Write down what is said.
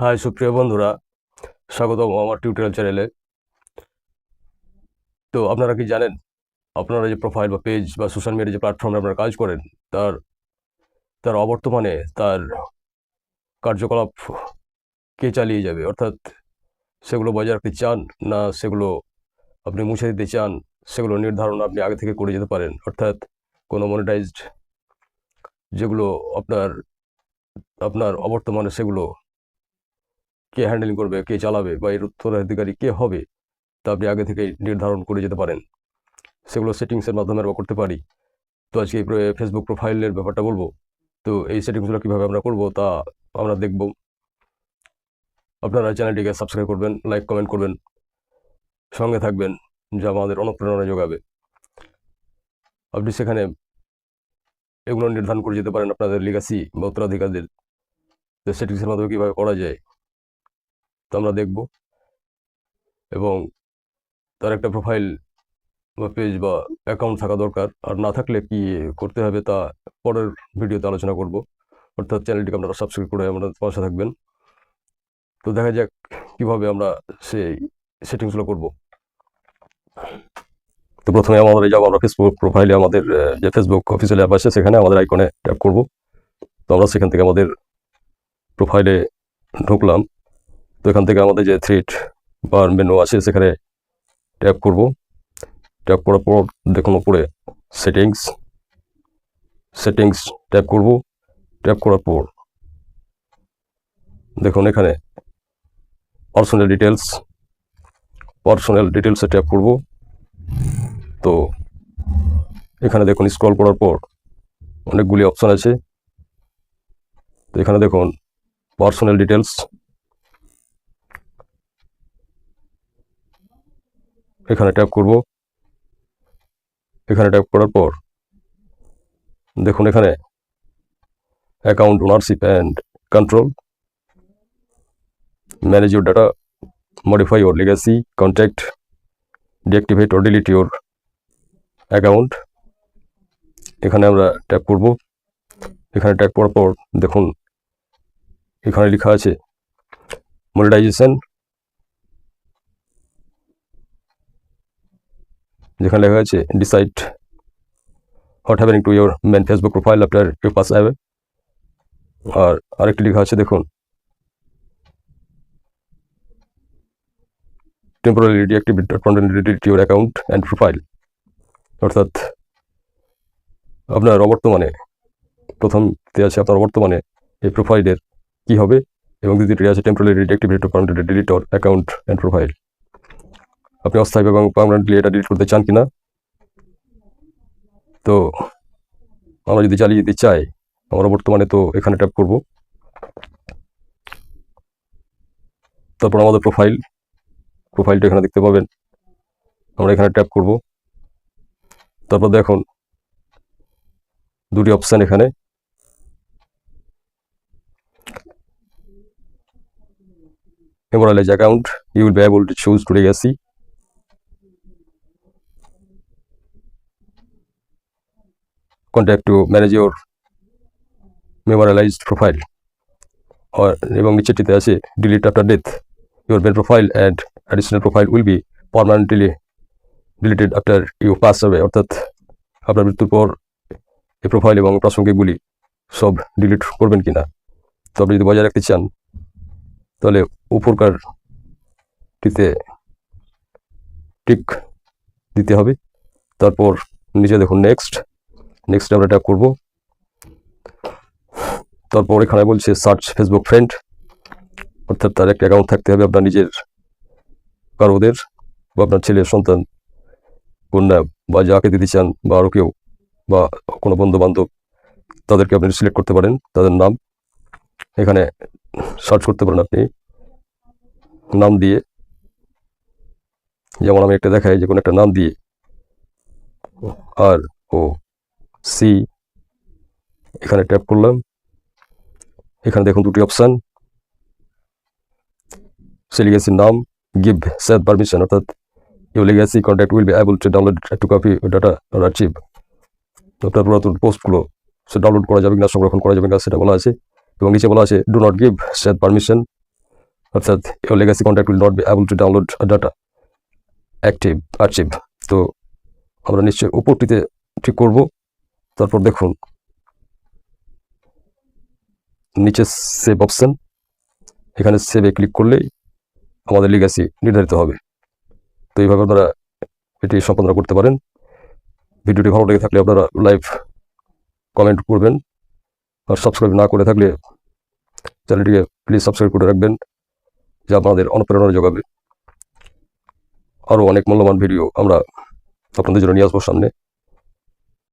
High সুপ্রিয় বন্ধুরা, স্বাগতম আমার টিউটোরিয়াল চ্যানেলে। তো আপনারা কি জানেন, আপনারা যে প্রোফাইল বা পেজ বা সোশ্যাল মিডিয়া যে প্ল্যাটফর্মে আপনারা কাজ করেন, তার তার অবর্তমানে তার কার্যকলাপ কে চালিয়ে যাবে? অর্থাৎ সেগুলো বজায় রাখতে চান, না সেগুলো আপনি মুছে দিতে চান? সেগুলো নির্ধারণ আপনি আগে থেকে করে যেতে পারেন। অর্থাৎ কোনো মনিটাইজড যেগুলো আপনার আপনার অবর্তমানে সেগুলো কে হ্যান্ডেলিং করবে, কে চালাবে, বা এর উত্তরাধিকারী কে হবে, তা আপনি আগে থেকেই নির্ধারণ করে যেতে পারেন। সেগুলো সেটিংসের মাধ্যমে আমরা করতে পারি। তো আজকে এই ফেসবুক প্রোফাইলের ব্যাপারটা বলবো। তো এই সেটিংসগুলো কীভাবে আমরা করব তা আমরা দেখব। আপনারা চ্যানেলটিকে সাবস্ক্রাইব করবেন, লাইক কমেন্ট করবেন, সঙ্গে থাকবেন, যা আমাদের অনুপ্রেরণা যোগাবে। আপনি সেখানে এগুলো নির্ধারণ করে যেতে পারেন আপনাদের লিগাসি বা উত্তরাধিকারদের সেটিংসের মাধ্যমে কীভাবে করা যায়, তো আমরা দেখব। এবং তার একটা প্রোফাইল বা পেজ বা অ্যাকাউন্ট থাকা দরকার, আর না থাকলে কি করতে হবে তা পরের ভিডিওতে আলোচনা করব। অর্থাৎ চ্যানেলটিকে আপনারা সাবস্ক্রাইব করে আমাদের পাশে থাকবেন। তো দেখা যাক কীভাবে আমরা সেই সেটিংসগুলো করব। তো প্রথমে আমাদের যাবো আমরা ফেসবুক প্রোফাইলে, আমাদের যে ফেসবুক অফিসিয়াল অ্যাপ আছে সেখানে আমাদের আইকনে ট্যাপ করব। তো আমরা সেখান থেকে আমাদের প্রোফাইলে ঢুকলাম। তো এখান থেকে আমাদের যে থ্রিড বার মেনু আছে সেখানে ট্যাপ করব। ট্যাপ করার পর দেখুন উপরে সেটিংস ট্যাপ করব। ট্যাপ করার পর দেখুন এখানে পার্সোনাল ডিটেলসে ট্যাপ করব। তো এখানে দেখুন স্ক্রল করার পর অনেকগুলি অপশান আছে। তো এখানে দেখুন পার্সোনাল ডিটেলস, এখানে ট্যাপ করব। এখানে ট্যাপ করার পর দেখুন এখানে account ownership and control, manage your data, modify your Legacy, contact, deactivate or delete your account, এখানে আমরা ট্যাপ করব। এখানে ট্যাপ করার পর দেখুন এখানে লেখা আছে মনিটাইজেশন, যেখানে লেখা আছে decide what happening to your main Facebook profile after you pass away. আর আরেকটি লেখা আছে দেখুন temporary deactivate delete your account and profile. অর্থাৎ আপনার অবর্তমানে প্রথমতে আছে আপনার অবর্তমানে এই প্রোফাইলের কী হবে, এবং দ্বিতীয়টি আছে temporary deactivate delete your account and profile. আপনি অস্থায়ী এবং পার্মানেন্টলি এটা ডিলিট করতে চান কিনা। তো আমরা যদি চালিয়ে যেতে চাই, আমরা বর্তমানে তো এখানে ট্যাপ করব। তারপর আমাদের প্রোফাইলটা এখানে দেখতে পাবেন, আমরা এখানে ট্যাপ করব। তারপর দেখুন দুটি অপশান এখানে, memorialize account, you will be able to choose to legacy, contact to manage your memorialized profile, এবং নিচেটিতে আছে delete after death, your main profile and additional profile will be permanently deleted after you pass away। অর্থাৎ আপনার মৃত্যুর পর এই profile এবং প্রাসঙ্গিকগুলি সব delete করবেন কিনা। তো আপনি যদি বজায় রাখতে চান তাহলে উপরকারটিতে টিক দিতে হবে। তারপর নিচে দেখুন নেক্সট আমরা ট্যাপ করব। তারপর এখানে বলছে সার্চ ফেসবুক ফ্রেন্ড, অর্থাৎ তার একটা অ্যাকাউন্ট থাকতে হবে আপনার নিজের কারোদের, বা আপনার ছেলের সন্তান, কন্যা, বা যাকে দিতে চান, বা আরও কেউ, বা কোনো বন্ধু বান্ধব, তাদেরকে আপনি সিলেক্ট করতে পারেন তাদের নাম। এখানে সার্চ করতে পারেন আপনি নাম দিয়ে, যেমন আমি একটা দেখাই, যে কোনো একটা নাম দিয়ে ROC এখানে ট্যাপ করলাম। এখানে দেখুন দুটি অপশান, সে লিগেসির নাম, গিভ সেভ পারমিশন, অর্থাৎ your legacy contact will be able to download to copy data or archive. আপনার পুরাতন পোস্টগুলো সে ডাউনলোড করা যাবে কিনা, সংরক্ষণ করা যাবে কিনা সেটা বলা আছে। এবং নিচে বলা আছে do not give save permission, অর্থাৎ your legacy contact will not be able to download data active archive। তো আমরা নিশ্চয়ই উপরটিতে ঠিক করব। তারপর দেখুন নিচে সেভ অপশন, এখানে সেভে ক্লিক করলেই আমাদের লিগ্যাসি নির্ধারিত হবে। তো এইভাবে আপনারা এটি সম্পাদনা করতে পারেন। ভিডিওটি ভালো লেগে থাকলে আপনারা লাইভ কমেন্ট করবেন, আর সাবস্ক্রাইব না করে থাকলে চ্যানেলটিকে প্লিজ সাবস্ক্রাইব করে রাখবেন, যা আপনাদের অনুপ্রেরণা যোগাবে। আরও অনেক মূল্যবান ভিডিও আমরা আপনাদের জন্য নিয়ে আসবো সামনে।